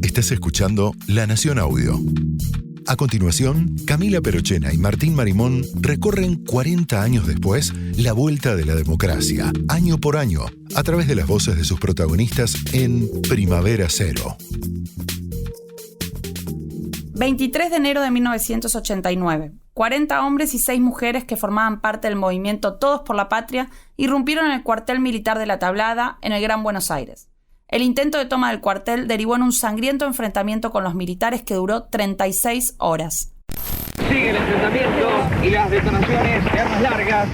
Estás escuchando La Nación Audio. A continuación, Camila Perochena y Martín Marimón recorren 40 años después la vuelta de la democracia, año por año, a través de las voces de sus protagonistas en Primavera Cero. 23 de enero de 1989. 40 hombres y 6 mujeres que formaban parte del movimiento Todos por la Patria irrumpieron en el cuartel militar de La Tablada, en el Gran Buenos Aires. El intento de toma del cuartel derivó en un sangriento enfrentamiento con los militares que duró 36 horas. Sigue el enfrentamiento y las detonaciones de armas largas.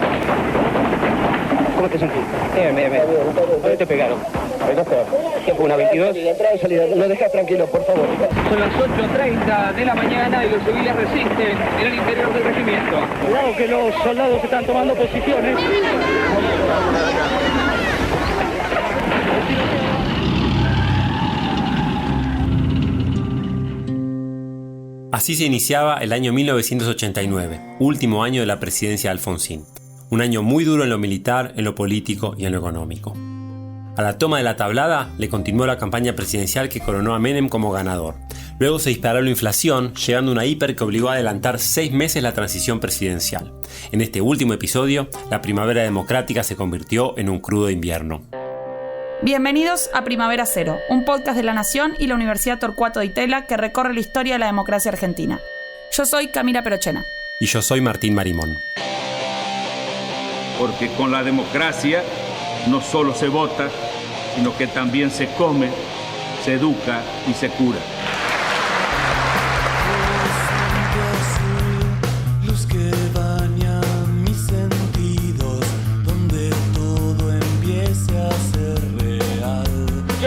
¿Cómo te sentís? Bien. ¿Dónde te pegaron? ¿Qué fue, una 22? Entrada y salida. Lo dejás tranquilo, por favor. Son las 8:30 de la mañana y los civiles resisten en el interior del regimiento. Cuidado que los soldados están tomando posiciones. Así se iniciaba el año 1989, último año de la presidencia de Alfonsín. Un año muy duro en lo militar, en lo político y en lo económico. A la toma de La Tablada le continuó la campaña presidencial que coronó a Menem como ganador. Luego se disparó la inflación, llegando a una hiper que obligó a adelantar 6 meses la transición presidencial. En este último episodio, la primavera democrática se convirtió en un crudo invierno. Bienvenidos a Primavera Cero, un podcast de La Nación y la Universidad Torcuato Di Tella que recorre la historia de la democracia argentina. Yo soy Camila Perochena. Y yo soy Martín Marimón. Porque con la democracia no solo se vota, sino que también se come, se educa y se cura.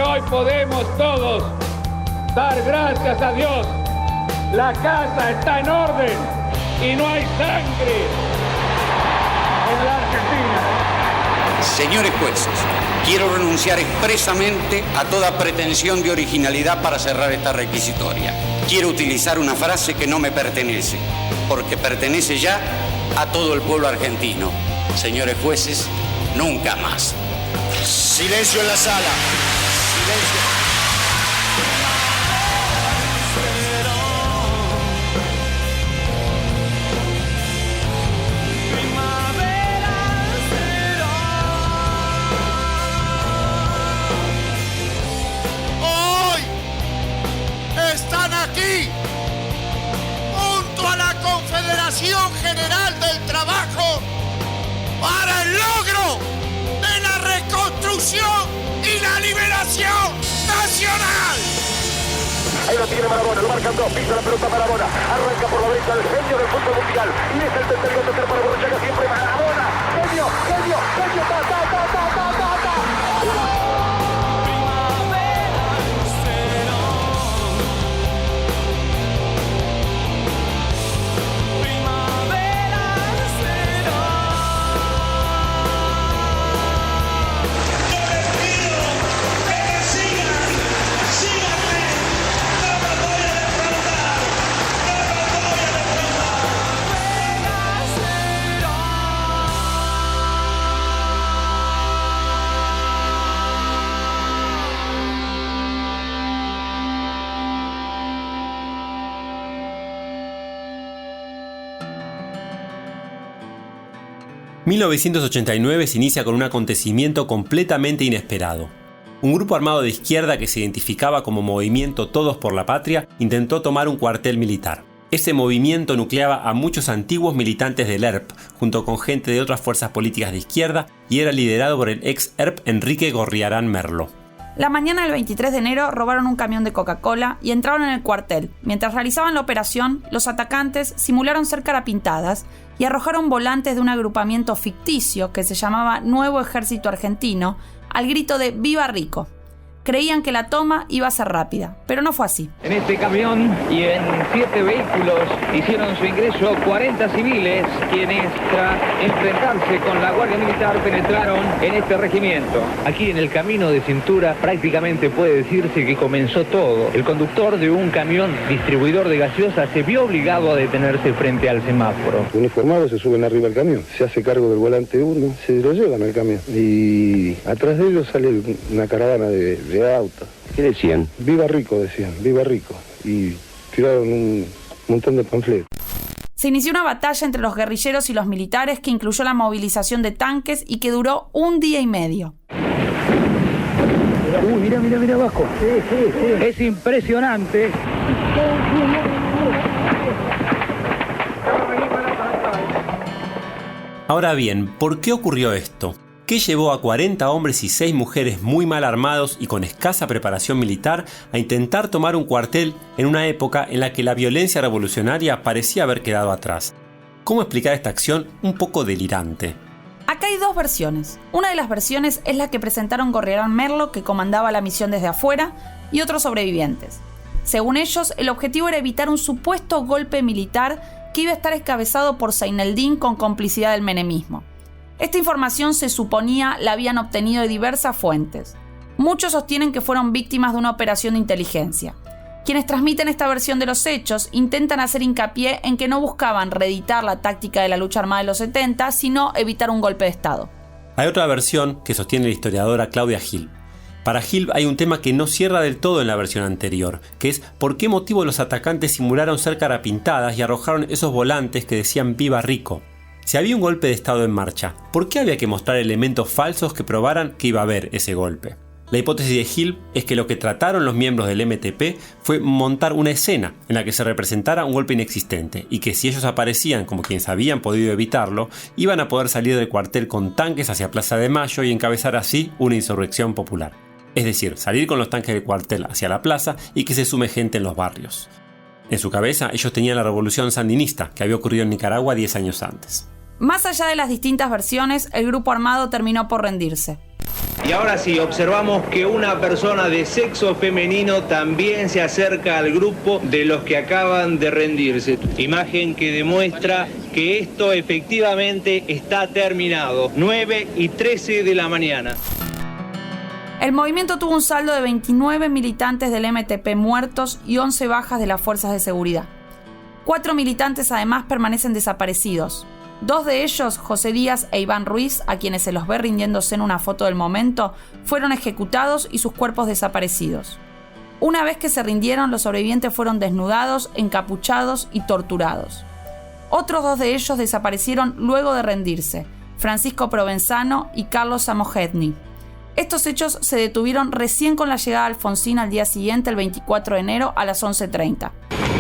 Hoy podemos todos dar gracias a Dios. La casa está en orden y no hay sangre en la Argentina. Señores jueces, quiero renunciar expresamente a toda pretensión de originalidad para cerrar esta requisitoria. Quiero utilizar una frase que no me pertenece, porque pertenece ya a todo el pueblo argentino. Señores jueces, nunca más. Silencio en la sala. Hoy están aquí, junto a la Confederación General del Trabajo, para el logro de la reconstrucción y la liberación nacional. Ahí lo tiene Maradona, lo marcan dos, pisa la pelota Maradona, arranca por la derecha el genio del fútbol mundial, y es el tercer para Borruchaga, siempre Maradona, genio, ...1989 se inicia con un acontecimiento completamente inesperado. Un grupo armado de izquierda que se identificaba como Movimiento Todos por la Patria intentó tomar un cuartel militar. Ese movimiento nucleaba a muchos antiguos militantes del ERP, junto con gente de otras fuerzas políticas de izquierda, y era liderado por el ex ERP Enrique Gorriarán Merlo. La mañana del 23 de enero robaron un camión de Coca-Cola y entraron en el cuartel. Mientras realizaban la operación, los atacantes simularon ser carapintadas y arrojaron volantes de un agrupamiento ficticio que se llamaba Nuevo Ejército Argentino al grito de ¡Viva Rico! Creían que la toma iba a ser rápida, pero no fue así. En este camión y en 7 vehículos hicieron su ingreso 40 civiles, quienes tras enfrentarse con la Guardia Militar penetraron en este regimiento. Aquí en el camino de Cintura prácticamente puede decirse que comenzó todo. El conductor de un camión distribuidor de gaseosa se vio obligado a detenerse frente al semáforo. Los uniformados se suben arriba del camión, se hace cargo del volante uno, se lo llevan al camión y atrás de ellos sale una caravana de de autos. ¿Qué decían? Viva Rico, decían, viva Rico. Y tiraron un montón de panfletos. Se inició una batalla entre los guerrilleros y los militares que incluyó la movilización de tanques y que duró 1 día y medio. Mira abajo. Sí. Es impresionante. Ahora bien, ¿por qué ocurrió esto? ¿Qué llevó a 40 hombres y 6 mujeres muy mal armados y con escasa preparación militar a intentar tomar un cuartel en una época en la que la violencia revolucionaria parecía haber quedado atrás? ¿Cómo explicar esta acción un poco delirante? Acá hay 2 versiones. Una de las versiones es la que presentaron Gorriarán Merlo, que comandaba la misión desde afuera, y otros sobrevivientes. Según ellos, el objetivo era evitar un supuesto golpe militar que iba a estar encabezado por Zaineldin con complicidad del menemismo. Esta información se suponía la habían obtenido de diversas fuentes. Muchos sostienen que fueron víctimas de una operación de inteligencia. Quienes transmiten esta versión de los hechos intentan hacer hincapié en que no buscaban reeditar la táctica de la lucha armada de los 70, sino evitar un golpe de Estado. Hay otra versión que sostiene la historiadora Claudia Gil. Para Gil hay un tema que no cierra del todo en la versión anterior, que es por qué motivo los atacantes simularon ser carapintadas y arrojaron esos volantes que decían Viva Rico. Si había un golpe de Estado en marcha, ¿por qué había que mostrar elementos falsos que probaran que iba a haber ese golpe? La hipótesis de Gil es que lo que trataron los miembros del MTP fue montar una escena en la que se representara un golpe inexistente y que si ellos aparecían como quienes habían podido evitarlo, iban a poder salir del cuartel con tanques hacia Plaza de Mayo y encabezar así una insurrección popular. Es decir, salir con los tanques del cuartel hacia la plaza y que se sume gente en los barrios. En su cabeza ellos tenían la revolución sandinista que había ocurrido en Nicaragua 10 años antes. Más allá de las distintas versiones, el grupo armado terminó por rendirse. Y ahora sí, observamos que una persona de sexo femenino también se acerca al grupo de los que acaban de rendirse. Imagen que demuestra que esto efectivamente está terminado. 9:13 de la mañana. El movimiento tuvo un saldo de 29 militantes del MTP muertos y 11 bajas de las fuerzas de seguridad. 4 militantes además permanecen desaparecidos. 2 de ellos, José Díaz e Iván Ruiz, a quienes se los ve rindiéndose en una foto del momento, fueron ejecutados y sus cuerpos desaparecidos. Una vez que se rindieron, los sobrevivientes fueron desnudados, encapuchados y torturados. Otros 2 de ellos desaparecieron luego de rendirse, Francisco Provenzano y Carlos Samojedny. Estos hechos se detuvieron recién con la llegada de Alfonsín al día siguiente, el 24 de enero, a las 11:30.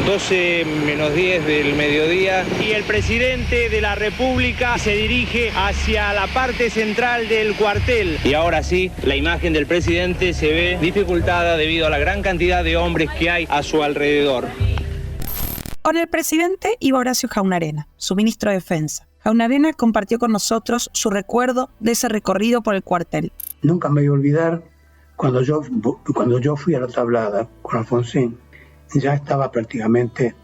12:10 del mediodía y el presidente de la República se dirige hacia la parte central del cuartel. Y ahora sí, la imagen del presidente se ve dificultada debido a la gran cantidad de hombres que hay a su alrededor. Con el presidente iba Horacio Jaunarena, su ministro de Defensa. Jaunarena compartió con nosotros su recuerdo de ese recorrido por el cuartel. Nunca me voy a olvidar cuando yo fui a la tablada con Alfonsín. Ya estaba prácticamente,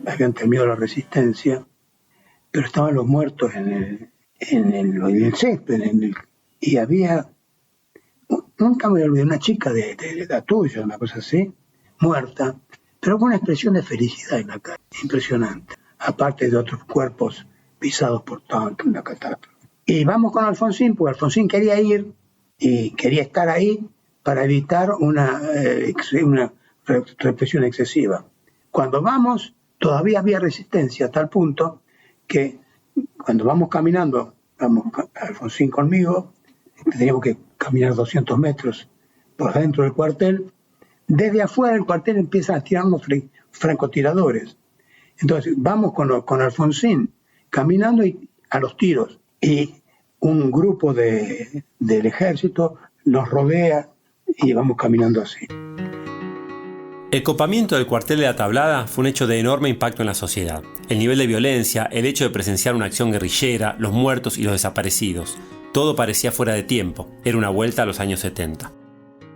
habían terminado la resistencia, pero estaban los muertos en el césped, y había, nunca me voy a olvidar, una chica de la tuya, una cosa así, muerta, pero con una expresión de felicidad en la cara, impresionante, aparte de otros cuerpos pisados por tanques, una catástrofe. Y vamos con Alfonsín, porque Alfonsín quería ir y quería estar ahí para evitar una represión excesiva. Cuando vamos, todavía había resistencia, a tal punto que cuando vamos caminando, vamos Alfonsín conmigo, teníamos que caminar 200 metros por dentro del cuartel. Desde afuera del cuartel empiezan a tirarnos francotiradores. Entonces vamos con Alfonsín caminando a los tiros, y un grupo del ejército nos rodea y vamos caminando así. El copamiento del cuartel de la Tablada fue un hecho de enorme impacto en la sociedad. El nivel de violencia, el hecho de presenciar una acción guerrillera, los muertos y los desaparecidos, todo parecía fuera de tiempo, era una vuelta a los años 70.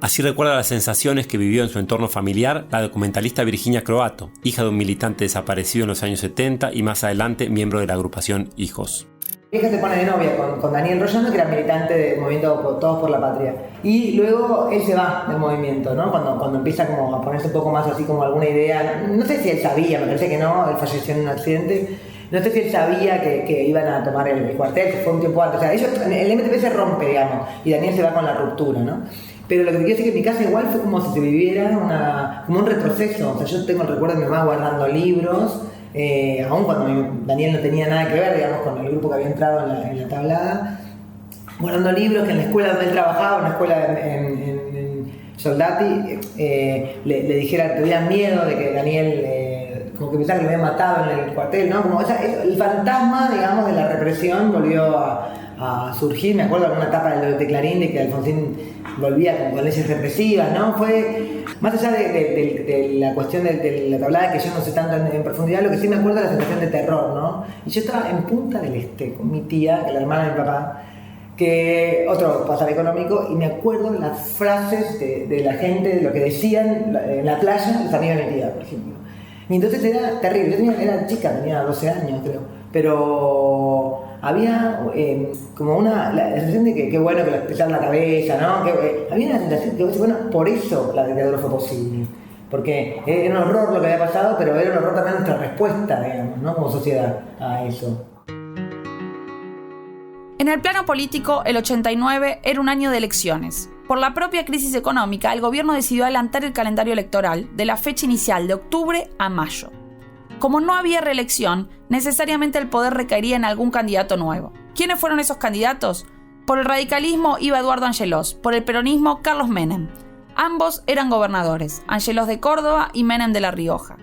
Así recuerda las sensaciones que vivió en su entorno familiar la documentalista Virginia Croato, hija de un militante desaparecido en los años 70 y más adelante miembro de la agrupación Hijos. Mi hija se pone de novia con Daniel Rollano, que era militante del movimiento Todos por la Patria. Y luego él se va del movimiento, ¿no? Cuando empieza como a ponerse un poco más así como alguna idea. No sé si él sabía, me parece que no, él falleció en un accidente. No sé si él sabía que iban a tomar el cuartel, que fue un tiempo antes. O sea, el MTP se rompe, digamos, y Daniel se va con la ruptura, ¿no? Pero lo que te quiero decir es que en mi casa igual fue como si se viviera como un retroceso. O sea, yo tengo el recuerdo de mi mamá guardando libros, aún cuando Daniel no tenía nada que ver, digamos, con el grupo que había entrado en la tablada, guardando libros que en la escuela donde él trabajaba, en la escuela en Soldati, le dijera que tenía miedo de que Daniel, como que pensaba que lo había matado en el cuartel, ¿no? Como el fantasma, digamos, de la represión volvió a surgir. Me acuerdo de alguna etapa de Clarín de que Alfonsín volvía con leyes represivas, ¿no? Fue, más allá de la cuestión de la tablada, que yo no sé tanto en profundidad, lo que sí me acuerdo es la sensación de terror, ¿no? Y yo estaba en Punta del Este con mi tía, que es la hermana de mi papá, que otro pasaje económico, y me acuerdo las frases de la gente, de lo que decían en la playa, los amigos de mi tía, por ejemplo. Y entonces era terrible. Yo era chica, tenía 12 años, creo, pero había como la sensación de que qué bueno que les pesaron la cabeza, ¿no? Había una sensación que, bueno, por eso la dictadura fue posible. Porque era un horror lo que había pasado, pero era un horror también nuestra respuesta, digamos, ¿no? Como sociedad a eso. En el plano político, el 89 era un año de elecciones. Por la propia crisis económica, el gobierno decidió adelantar el calendario electoral de la fecha inicial de octubre a mayo. Como no había reelección, necesariamente el poder recaería en algún candidato nuevo. ¿Quiénes fueron esos candidatos? Por el radicalismo iba Eduardo Angelós, por el peronismo Carlos Menem. Ambos eran gobernadores, Angelós de Córdoba y Menem de La Rioja.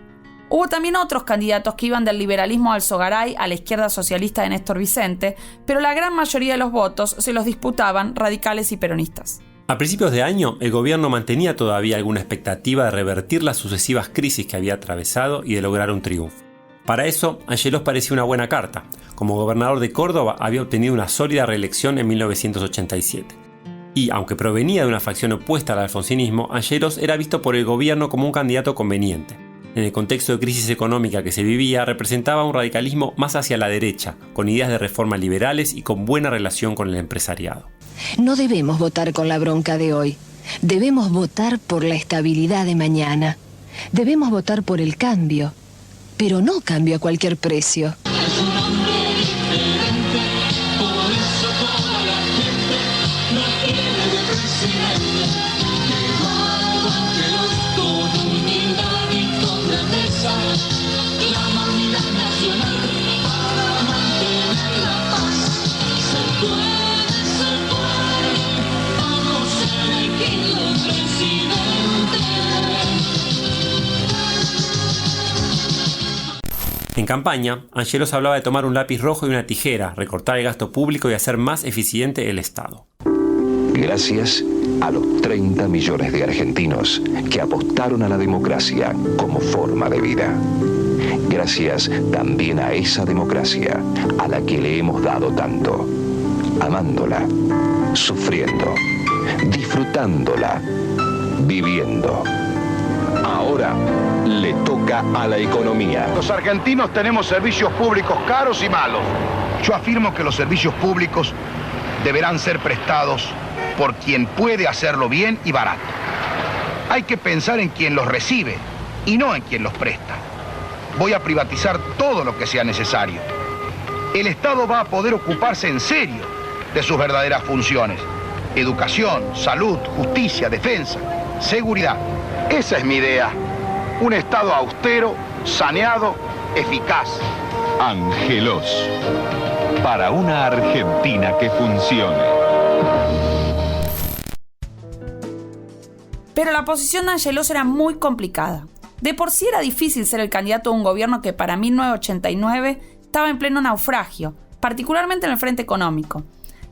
Hubo también otros candidatos que iban del liberalismo al Sogaray a la izquierda socialista de Néstor Vicente, pero la gran mayoría de los votos se los disputaban radicales y peronistas. A principios de año, el gobierno mantenía todavía alguna expectativa de revertir las sucesivas crisis que había atravesado y de lograr un triunfo. Para eso, Angelós parecía una buena carta. Como gobernador de Córdoba había obtenido una sólida reelección en 1987. Y, aunque provenía de una facción opuesta al alfonsinismo, Angelós era visto por el gobierno como un candidato conveniente. En el contexto de crisis económica que se vivía, representaba un radicalismo más hacia la derecha, con ideas de reforma liberales y con buena relación con el empresariado. No debemos votar con la bronca de hoy. Debemos votar por la estabilidad de mañana. Debemos votar por el cambio, pero no cambio a cualquier precio. En campaña, Angelós hablaba de tomar un lápiz rojo y una tijera, recortar el gasto público y hacer más eficiente el Estado. Gracias a los 30 millones de argentinos que apostaron a la democracia como forma de vida. Gracias también a esa democracia a la que le hemos dado tanto, amándola, sufriendo, disfrutándola, viviendo. Ahora le toca a la economía. Los argentinos tenemos servicios públicos caros y malos. Yo afirmo que los servicios públicos deberán ser prestados por quien puede hacerlo bien y barato. Hay que pensar en quien los recibe y no en quien los presta. Voy a privatizar todo lo que sea necesario. El Estado va a poder ocuparse en serio de sus verdaderas funciones: educación, salud, justicia, defensa, seguridad. Esa es mi idea. Un Estado austero, saneado, eficaz. Angelós. Para una Argentina que funcione. Pero la posición de Angelós era muy complicada. De por sí era difícil ser el candidato de un gobierno que para 1989 estaba en pleno naufragio, particularmente en el frente económico.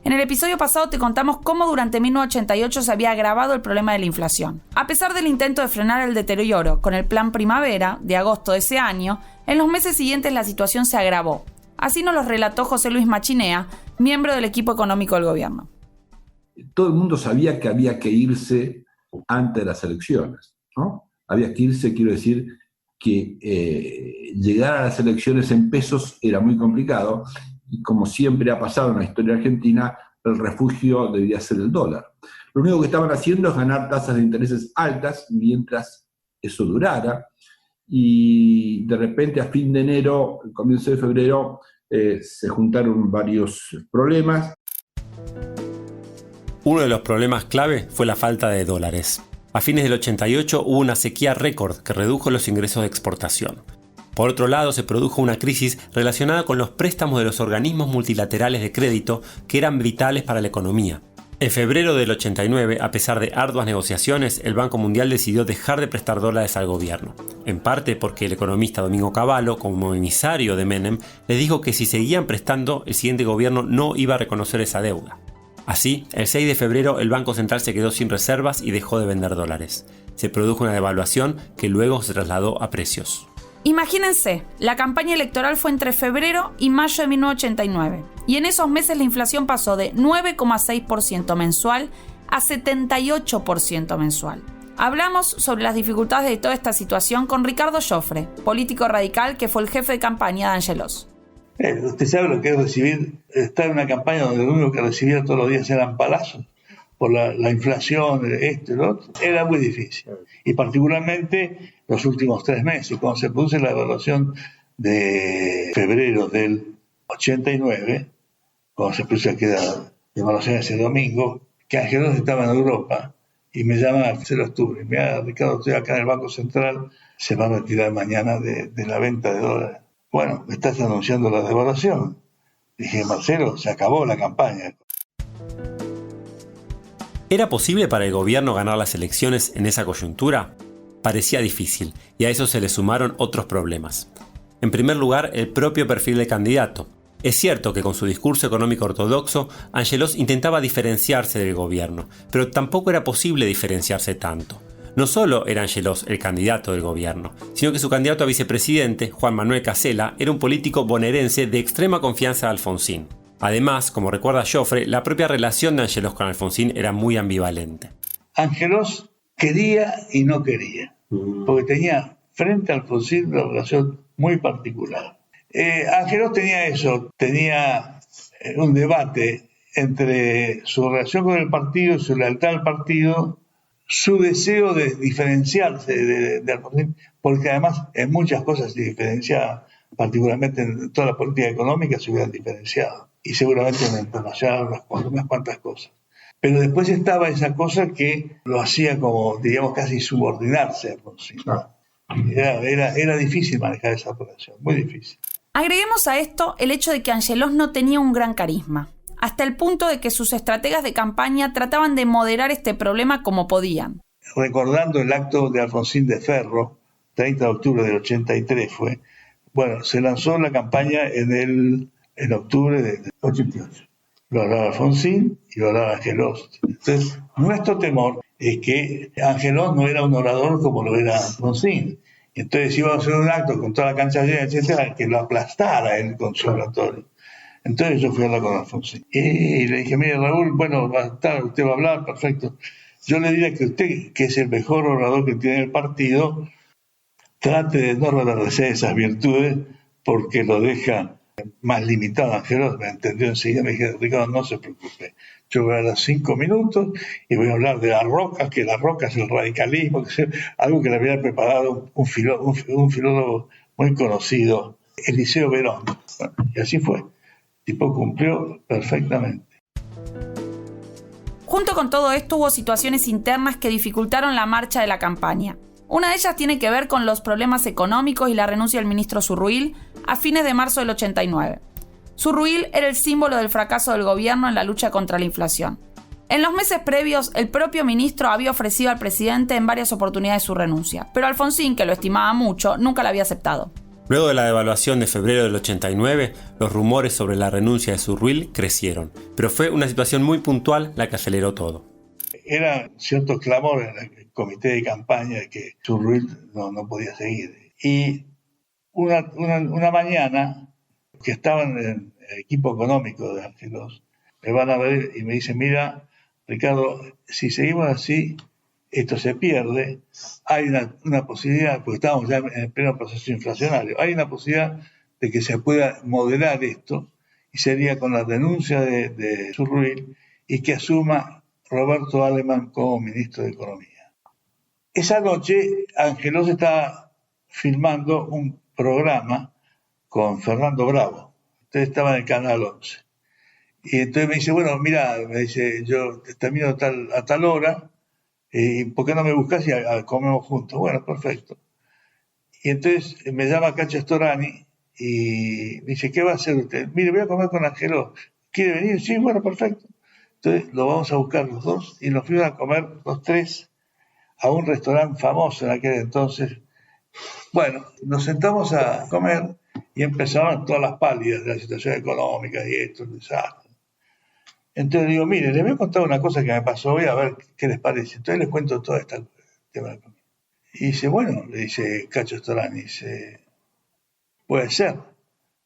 En el episodio pasado te contamos cómo durante 1988 se había agravado el problema de la inflación. A pesar del intento de frenar el deterioro con el Plan Primavera de agosto de ese año, en los meses siguientes la situación se agravó. Así nos lo relató José Luis Machinea, miembro del equipo económico del gobierno. Todo el mundo sabía que había que irse antes de las elecciones, ¿no? Había que irse, quiero decir, que llegar a las elecciones en pesos era muy complicado. Y como siempre ha pasado en la historia argentina, el refugio debía ser el dólar. Lo único que estaban haciendo es ganar tasas de intereses altas mientras eso durara, y de repente a fin de enero, comienzo de febrero, se juntaron varios problemas. Uno de los problemas clave fue la falta de dólares. A fines del 88 hubo una sequía récord que redujo los ingresos de exportación. Por otro lado, se produjo una crisis relacionada con los préstamos de los organismos multilaterales de crédito que eran vitales para la economía. En febrero del 89, a pesar de arduas negociaciones, el Banco Mundial decidió dejar de prestar dólares al gobierno. En parte porque el economista Domingo Cavallo, como emisario de Menem, les dijo que si seguían prestando, el siguiente gobierno no iba a reconocer esa deuda. Así, el 6 de febrero el Banco Central se quedó sin reservas y dejó de vender dólares. Se produjo una devaluación que luego se trasladó a precios. Imagínense, la campaña electoral fue entre febrero y mayo de 1989, y en esos meses la inflación pasó de 9,6% mensual a 78% mensual. Hablamos sobre las dificultades de toda esta situación con Ricardo Joffre, político radical que fue el jefe de campaña de Angelos. Usted sabe lo que es estar en una campaña donde lo único que recibía todos los días eran palazos por la inflación, esto y lo otro. Era muy difícil. Y particularmente los últimos 3 meses, cuando se produce la evaluación de febrero del 89, cuando se produce aquella evaluación ese domingo, que Angelos estaba en Europa y me llama el 0 de octubre. Mira, Ricardo, estoy acá en el Banco Central, se va a retirar mañana de la venta de dólares. Bueno, me estás anunciando la devaluación. Dije, Marcelo, se acabó la campaña. ¿Era posible para el gobierno ganar las elecciones en esa coyuntura? Parecía difícil, y a eso se le sumaron otros problemas. En primer lugar, el propio perfil del candidato. Es cierto que con su discurso económico ortodoxo, Angelos intentaba diferenciarse del gobierno, pero tampoco era posible diferenciarse tanto. No solo era Angelos el candidato del gobierno, sino que su candidato a vicepresidente, Juan Manuel Casella, era un político bonaerense de extrema confianza de Alfonsín. Además, como recuerda Joffre, la propia relación de Angelos con Alfonsín era muy ambivalente. Angelos quería y no quería, porque tenía frente a Alfonsín una relación muy particular. Angelos tenía eso, tenía un debate entre su relación con el partido, su lealtad al partido, su deseo de diferenciarse de Alfonsín, porque además en muchas cosas se diferenciaba, particularmente en toda la política económica se hubieran diferenciado, y seguramente en la internacional unas cuantas cosas. Pero después estaba esa cosa que lo hacía como, diríamos, casi subordinarse a Alfonsín. Era difícil manejar esa relación, muy difícil. Agreguemos a esto el hecho de que Angelos no tenía un gran carisma, hasta el punto de que sus estrategas de campaña trataban de moderar este problema como podían. Recordando el acto de Alfonsín de Ferro, 30 de octubre del 83 fue, bueno, se lanzó la campaña en octubre del 88. Lo hablaba Alfonsín y lo hablaba Angelos. Entonces, nuestro temor es que Angelos no era un orador como lo era Alfonsín. Entonces iba a hacer un acto con toda la cancha llena, etcétera, que lo aplastara él con su oratorio. Entonces yo fui a hablar con Alfonsín. Y le dije, mire Raúl, bueno, va a estar, usted va a hablar, perfecto. Yo le diría que usted, que es el mejor orador que tiene el partido, trate de no reverdecer esas virtudes porque lo deja más limitado. Angelos me entendió enseguida, me dije, Ricardo, no se preocupe. Yo voy a hablar 5 minutos y voy a hablar de la roca, que la roca es el radicalismo, algo que le había preparado un filólogo muy conocido, Eliseo Verón. Bueno, y así fue. El tipo cumplió perfectamente. Junto con todo esto hubo situaciones internas que dificultaron la marcha de la campaña. Una de ellas tiene que ver con los problemas económicos y la renuncia del ministro Zurruil a fines de marzo del 89. Zurruil era el símbolo del fracaso del gobierno en la lucha contra la inflación. En los meses previos, el propio ministro había ofrecido al presidente en varias oportunidades su renuncia, pero Alfonsín, que lo estimaba mucho, nunca la había aceptado. Luego de la devaluación de febrero del 89, los rumores sobre la renuncia de Zurruil crecieron, pero fue una situación muy puntual la que aceleró todo. Era cierto clamor en el comité de campaña de que Zurruil no podía seguir. Y una mañana, que estaban en el equipo económico de Angelos, me van a ver y me dicen, mira, Ricardo, si seguimos así, esto se pierde, hay una posibilidad, porque estábamos ya en el pleno proceso inflacionario, hay una posibilidad de que se pueda moderar esto, y sería con la renuncia de Zurruil y que asuma Roberto Alemann como ministro de Economía. Esa noche, Angelos estaba filmando un programa con Fernando Bravo. Entonces estaba en el Canal 11. Y entonces me dice, bueno, mira, me dice, yo termino a tal hora, ¿y por qué no me buscas y comemos juntos? Bueno, perfecto. Y entonces me llama Cacho Storani y me dice, ¿qué va a hacer usted? Mire, voy a comer con Angelós. ¿Quiere venir? Sí, bueno, perfecto. Entonces lo vamos a buscar los dos y nos fuimos a comer los tres a un restaurante famoso en aquel entonces. Bueno, nos sentamos a comer y empezaban todas las pálidas de la situación económica y esto, el desastre. Entonces digo, mire, les voy a contar una cosa que me pasó hoy, a ver qué les parece. Entonces les cuento todo este tema de comida. Y dice, bueno, le dice Cacho Storani, dice, puede ser.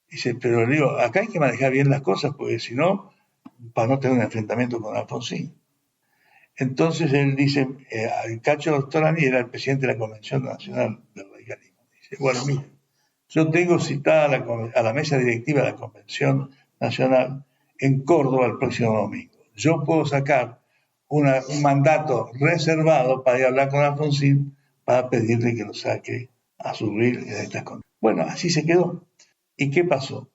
Dice, pero le digo, acá hay que manejar bien las cosas, porque si no, para no tener un enfrentamiento con Alfonsín. Entonces él dice, Cacho Storani era el presidente de la Convención Nacional del Radicalismo. Dice, bueno, mire, yo tengo citada a la mesa directiva de la Convención Nacional en Córdoba el próximo domingo. Yo puedo sacar un mandato reservado para ir a hablar con Alfonsín para pedirle que lo saque a Zurril de estas condiciones. Bueno, así se quedó. ¿Y qué pasó?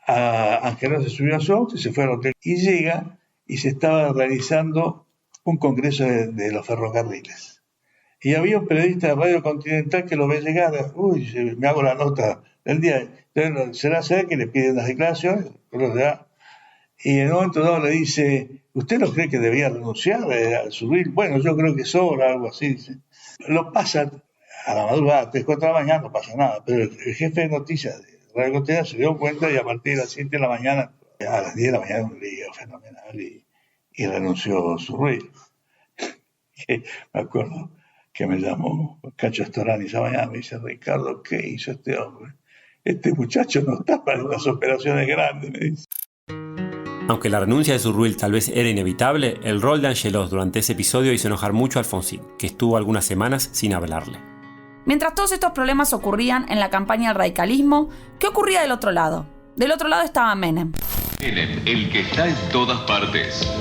Angelós se subió a su auto y se fue al hotel. Y llega y se estaba realizando un congreso de los ferrocarriles. Y había un periodista de Radio Continental que lo ve llegar. Uy, me hago la nota del día. Entonces, será ser que le piden unas declaraciones, y en un momento dado le dice, ¿usted no cree que debía renunciar a Zurril? Bueno, yo creo que sobra, algo así, dice. Lo pasa a la madrugada, 3, 4 de la mañana, no pasa nada, pero el jefe de noticias de Radio Continental se dio cuenta y a partir de las 7 de la mañana, a las 10 de la mañana, un lío fenomenal y renunció Zurril. Me acuerdo que me llamó Cacho Storani esa mañana, me dice, Ricardo, ¿qué hizo este hombre? Este muchacho no está para las operaciones grandes, me dice. Aunque la renuncia de Zurril tal vez era inevitable, el rol de Angelós durante ese episodio hizo enojar mucho a Alfonsín, que estuvo algunas semanas sin hablarle. Mientras todos estos problemas ocurrían en la campaña del radicalismo, ¿qué ocurría del otro lado? Del otro lado estaba Menem. Menem, el que está en todas partes.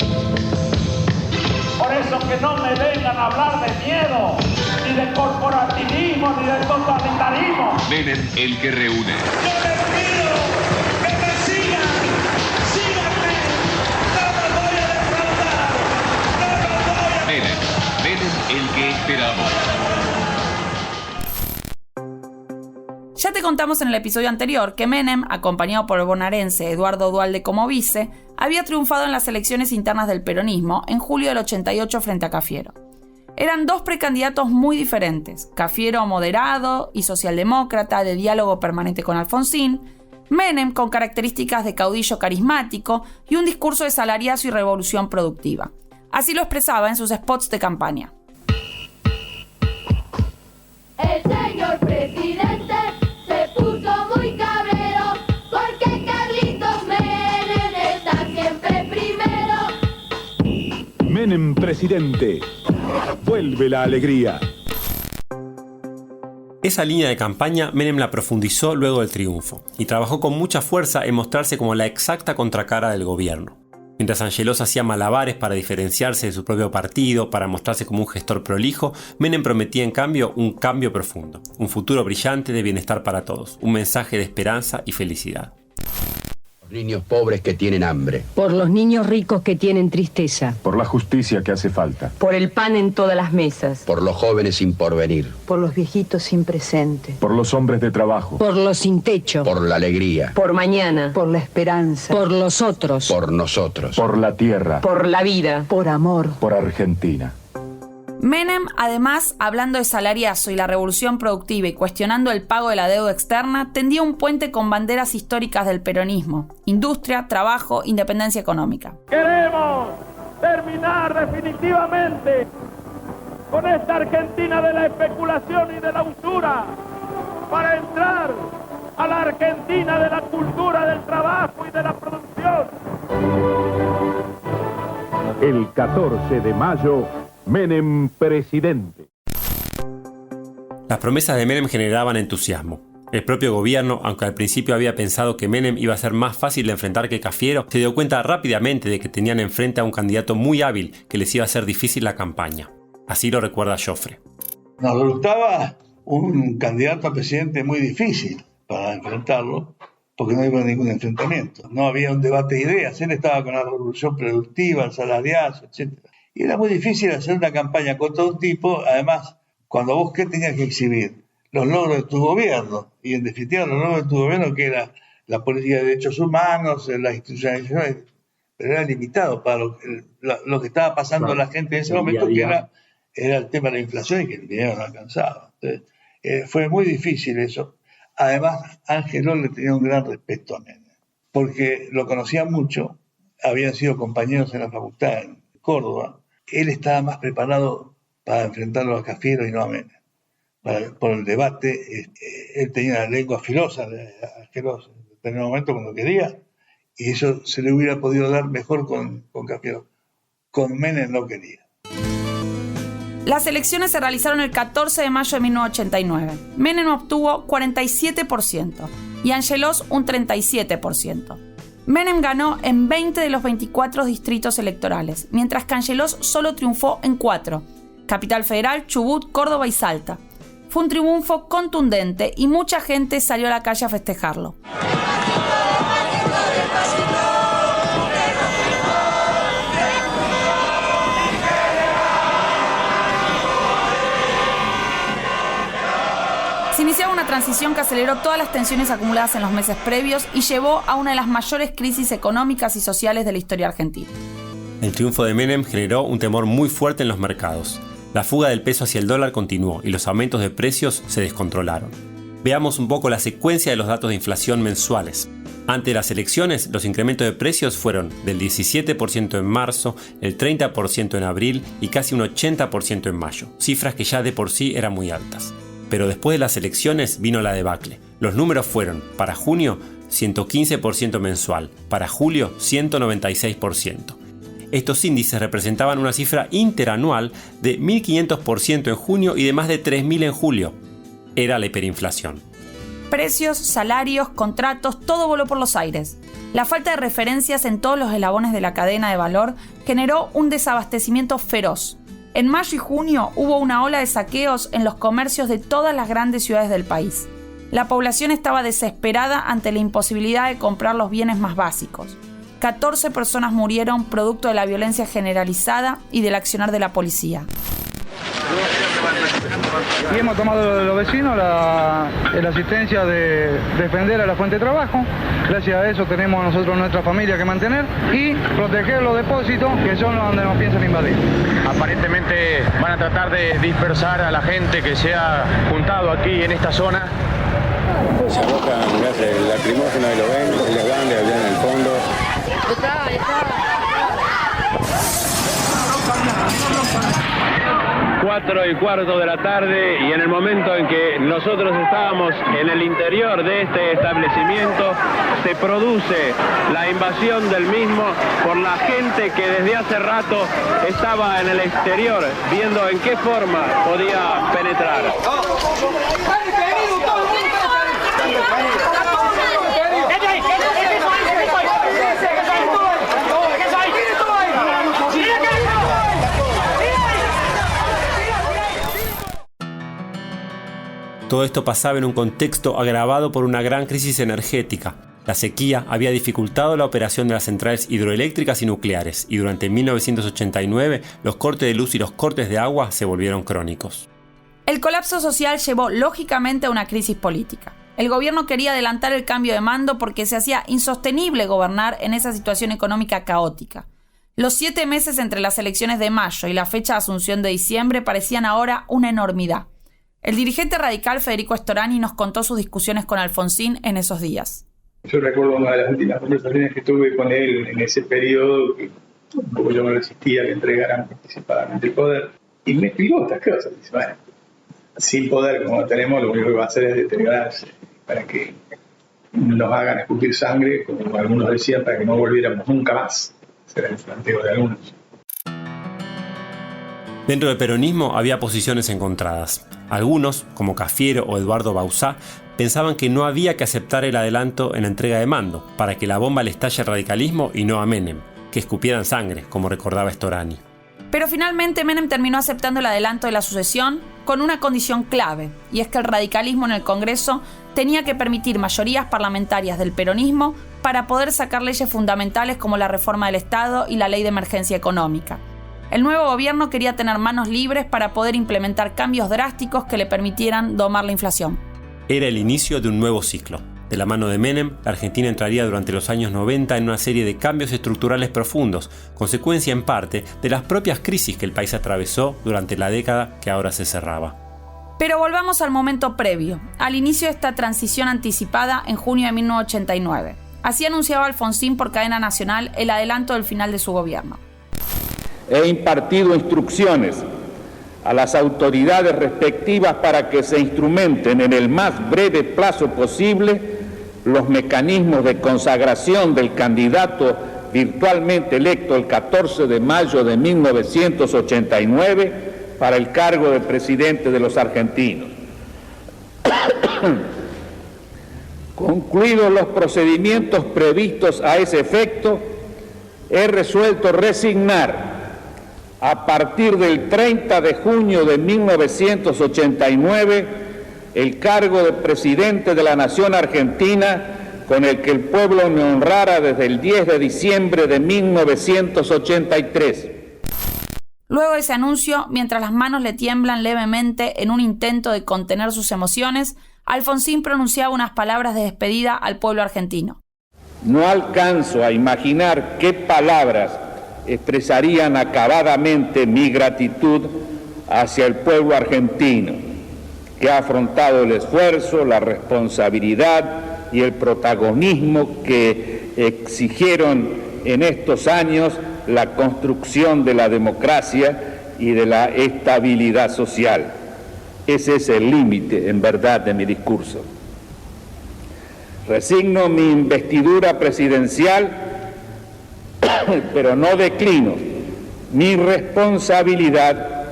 Por eso que no me vengan a hablar de miedo, ni de corporativismo, ni de totalitarismo. Menem, el que reúne. Yo les pido que me sigan, síganme, no me voy a defraudar, no me voy a... Menem, el que esperamos. Ya te contamos en el episodio anterior que Menem, acompañado por el bonaerense Eduardo Duhalde como vice, había triunfado en las elecciones internas del peronismo en julio del 88 frente a Cafiero. Eran dos precandidatos muy diferentes, Cafiero moderado y socialdemócrata de diálogo permanente con Alfonsín, Menem con características de caudillo carismático y un discurso de salariazo y revolución productiva. Así lo expresaba en sus spots de campaña. El señor presidente se puso muy cabrero porque Carlitos Menem está siempre primero. Menem presidente, vuelve la alegría. Esa línea de campaña Menem la profundizó luego del triunfo y trabajó con mucha fuerza en mostrarse como la exacta contracara del gobierno. Mientras Angelós hacía malabares para diferenciarse de su propio partido, para mostrarse como un gestor prolijo, Menem prometía en cambio un cambio profundo, un futuro brillante de bienestar para todos, un mensaje de esperanza y felicidad. Niños pobres que tienen hambre. Por los niños ricos que tienen tristeza. Por la justicia que hace falta. Por el pan en todas las mesas. Por los jóvenes sin porvenir. Por los viejitos sin presente. Por los hombres de trabajo. Por los sin techo. Por la alegría. Por mañana. Por la esperanza. Por los otros. Por nosotros. Por la tierra. Por la vida. Por amor. Por Argentina. Menem, además, hablando de salariazo y la revolución productiva y cuestionando el pago de la deuda externa, tendía un puente con banderas históricas del peronismo: industria, trabajo, independencia económica. Queremos terminar definitivamente con esta Argentina de la especulación y de la usura para entrar a la Argentina de la cultura del trabajo y de la producción. El 14 de mayo, Menem presidente. Las promesas de Menem generaban entusiasmo. El propio gobierno, aunque al principio había pensado que Menem iba a ser más fácil de enfrentar que Cafiero, se dio cuenta rápidamente de que tenían enfrente a un candidato muy hábil que les iba a hacer difícil la campaña. Así lo recuerda Joffre. Nos resultaba un candidato a presidente muy difícil para enfrentarlo, porque no iba a ningún enfrentamiento. No había un debate de ideas. Él estaba con la revolución productiva, el salariazo, etc. Y era muy difícil hacer una campaña contra un tipo, además, cuando vos, ¿qué tenías que exhibir? Los logros de tu gobierno. Y en definitiva, los logros de tu gobierno, que era la política de derechos humanos, las institucionalizaciones, pero era limitado para lo que estaba pasando a la gente en ese momento, que era el tema de la inflación y que el dinero no alcanzaba. Entonces, fue muy difícil eso. Además, Angeló le tenía un gran respeto a Menem, porque lo conocía mucho, habían sido compañeros en la facultad en Córdoba. Él estaba más preparado para enfrentarlo a Cafiero y no a Menem. Por el debate, él tenía la lengua filosa, asquerosa, en determinado momento cuando quería, y eso se le hubiera podido dar mejor con Cafiero. Con Menem no quería. Las elecciones se realizaron el 14 de mayo de 1989. Menem obtuvo 47% y Angelós un 37%. Menem ganó en 20 de los 24 distritos electorales, mientras que Angelós solo triunfó en 4: Capital Federal, Chubut, Córdoba y Salta. Fue un triunfo contundente y mucha gente salió a la calle a festejarlo. Se iniciaba una transición que aceleró todas las tensiones acumuladas en los meses previos y llevó a una de las mayores crisis económicas y sociales de la historia argentina. El triunfo de Menem generó un temor muy fuerte en los mercados. La fuga del peso hacia el dólar continuó y los aumentos de precios se descontrolaron. Veamos un poco la secuencia de los datos de inflación mensuales. Ante las elecciones, los incrementos de precios fueron del 17% en marzo, el 30% en abril y casi un 80% en mayo, cifras que ya de por sí eran muy altas. Pero después de las elecciones vino la debacle. Los números fueron, para junio, 115% mensual, para julio, 196%. Estos índices representaban una cifra interanual de 1.500% en junio y de más de 3.000 en julio. Era la hiperinflación. Precios, salarios, contratos, todo voló por los aires. La falta de referencias en todos los eslabones de la cadena de valor generó un desabastecimiento feroz. En mayo y junio hubo una ola de saqueos en los comercios de todas las grandes ciudades del país. La población estaba desesperada ante la imposibilidad de comprar los bienes más básicos. 14 personas murieron producto de la violencia generalizada y del accionar de la policía. Y hemos tomado de los vecinos la asistencia de defender a la fuente de trabajo. Gracias a eso tenemos nosotros nuestra familia que mantener y proteger los depósitos, que son donde nos piensan invadir. Aparentemente van a tratar de dispersar a la gente que se ha juntado aquí en esta zona. Se abocan gases lacrimógenos y lo ven, les van, le hablan en el fondo. 4:15 de la tarde y en el momento en que nosotros estábamos en el interior de este establecimiento se produce la invasión del mismo por la gente que desde hace rato estaba en el exterior viendo en qué forma podía penetrar. Todo esto pasaba en un contexto agravado por una gran crisis energética. La sequía había dificultado la operación de las centrales hidroeléctricas y nucleares, y durante 1989 los cortes de luz y los cortes de agua se volvieron crónicos. El colapso social llevó lógicamente a una crisis política. El gobierno quería adelantar el cambio de mando porque se hacía insostenible gobernar en esa situación económica caótica. Los 7 meses entre las elecciones de mayo y la fecha de asunción de diciembre parecían ahora una enormidad. El dirigente radical Federico Storani nos contó sus discusiones con Alfonsín en esos días. Yo recuerdo una de las últimas conversaciones que tuve con él en ese periodo, que un poco yo me resistía a que entregaran participadamente el poder, y me explicó estas cosas. Dice, bueno, sin poder como lo tenemos, lo único que va a hacer es deteriorarse para que nos hagan escupir sangre, como algunos decían, para que no volviéramos nunca más. Ese era el planteo de algunos. Dentro del peronismo había posiciones encontradas. Algunos, como Cafiero o Eduardo Bauzá, pensaban que no había que aceptar el adelanto en la entrega de mando, para que la bomba le estalle al radicalismo y no a Menem, que escupieran sangre, como recordaba Storani. Pero finalmente Menem terminó aceptando el adelanto de la sucesión con una condición clave, y es que el radicalismo en el Congreso tenía que permitir mayorías parlamentarias del peronismo para poder sacar leyes fundamentales como la reforma del Estado y la ley de emergencia económica. El nuevo gobierno quería tener manos libres para poder implementar cambios drásticos que le permitieran domar la inflación. Era el inicio de un nuevo ciclo. De la mano de Menem, la Argentina entraría durante los años 90 en una serie de cambios estructurales profundos, consecuencia en parte de las propias crisis que el país atravesó durante la década que ahora se cerraba. Pero volvamos al momento previo, al inicio de esta transición anticipada en junio de 1989. Así anunciaba Alfonsín por cadena nacional el adelanto del final de su gobierno. He impartido instrucciones a las autoridades respectivas para que se instrumenten en el más breve plazo posible los mecanismos de consagración del candidato virtualmente electo el 14 de mayo de 1989 para el cargo de presidente de los argentinos. Concluidos los procedimientos previstos a ese efecto, he resuelto resignar a partir del 30 de junio de 1989 el cargo de presidente de la Nación Argentina con el que el pueblo me honrara desde el 10 de diciembre de 1983. Luego de ese anuncio, mientras las manos le tiemblan levemente en un intento de contener sus emociones, Alfonsín pronunciaba unas palabras de despedida al pueblo argentino. No alcanzo a imaginar qué palabras expresarían acabadamente mi gratitud hacia el pueblo argentino, que ha afrontado el esfuerzo, la responsabilidad y el protagonismo que exigieron en estos años la construcción de la democracia y de la estabilidad social. Ese es el límite, en verdad, de mi discurso. Resigno mi investidura presidencial, pero no declino mi responsabilidad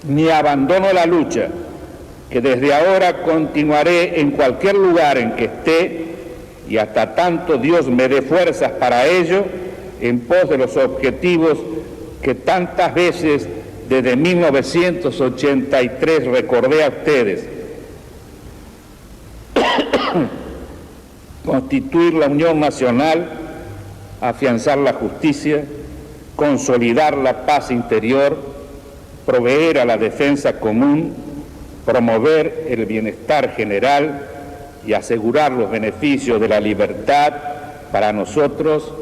ni abandono la lucha, que desde ahora continuaré en cualquier lugar en que esté y hasta tanto Dios me dé fuerzas para ello, en pos de los objetivos que tantas veces desde 1983 recordé a ustedes. Constituir la unión nacional, afianzar la justicia, consolidar la paz interior, proveer a la defensa común, promover el bienestar general y asegurar los beneficios de la libertad para nosotros,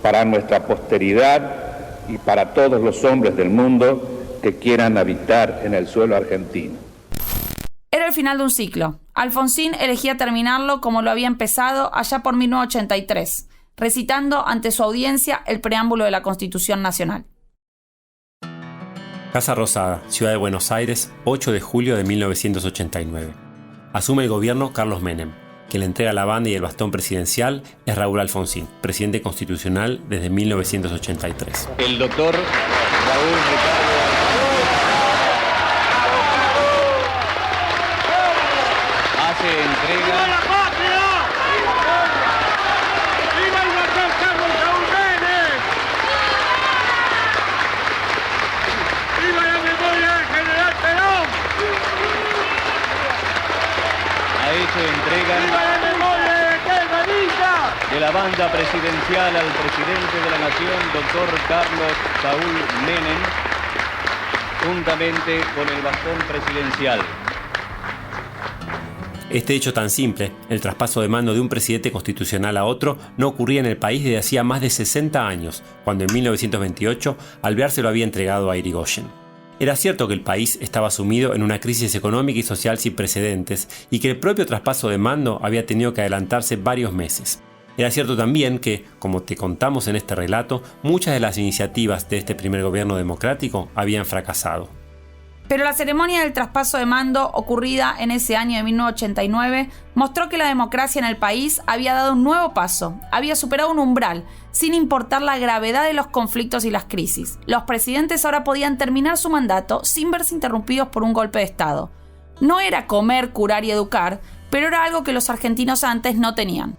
para nuestra posteridad y para todos los hombres del mundo que quieran habitar en el suelo argentino. Era el final de un ciclo. Alfonsín elegía terminarlo como lo había empezado allá por 1983, recitando ante su audiencia el preámbulo de la Constitución Nacional. Casa Rosada, Ciudad de Buenos Aires, 8 de julio de 1989. Asume el gobierno Carlos Menem. Quien le entrega la banda y el bastón presidencial es Raúl Alfonsín, presidente constitucional desde 1983. El doctor Raúl Ricardo hace entrega. ¡Viva la patria! ¡Viva el doctor Carlos Saúl Menem! ¡Viva la memoria del general Perón! Ha hecho entrega de la banda presidencial al presidente de la Nación, doctor Carlos Saúl Menem, juntamente con el bastón presidencial. Este hecho tan simple, el traspaso de mando de un presidente constitucional a otro, no ocurría en el país desde hacía más de 60 años, cuando en 1928 Alvear se lo había entregado a Irigoyen. Era cierto que el país estaba sumido en una crisis económica y social sin precedentes y que el propio traspaso de mando había tenido que adelantarse varios meses. Era cierto también que, como te contamos en este relato, muchas de las iniciativas de este primer gobierno democrático habían fracasado. Pero la ceremonia del traspaso de mando, ocurrida en ese año de 1989, mostró que la democracia en el país había dado un nuevo paso, había superado un umbral, sin importar la gravedad de los conflictos y las crisis. Los presidentes ahora podían terminar su mandato sin verse interrumpidos por un golpe de Estado. No era comer, curar y educar, pero era algo que los argentinos antes no tenían.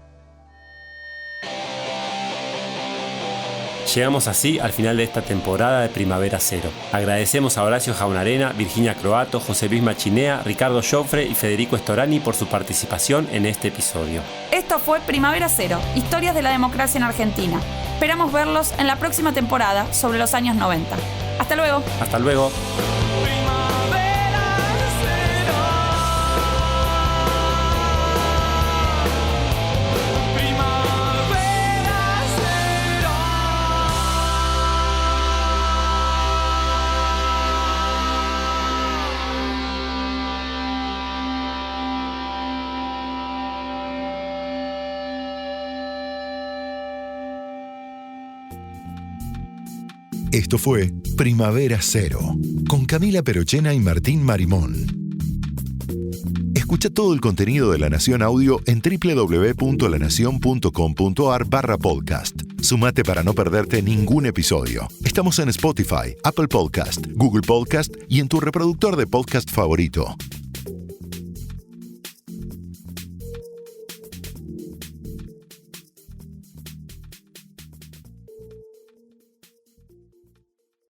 Llegamos así al final de esta temporada de Primavera Cero. Agradecemos a Horacio Jaunarena, Virginia Croato, José Luis Machinea, Ricardo Joffre y Federico Storani por su participación en este episodio. Esto fue Primavera Cero, historias de la democracia en Argentina. Esperamos verlos en la próxima temporada sobre los años 90. Hasta luego. Hasta luego. Esto fue Primavera Cero, con Camila Perochena y Martín Marimón. Escucha todo el contenido de La Nación Audio en www.lanacion.com.ar/podcast. Sumate para no perderte ningún episodio. Estamos en Spotify, Apple Podcast, Google Podcast y en tu reproductor de podcast favorito.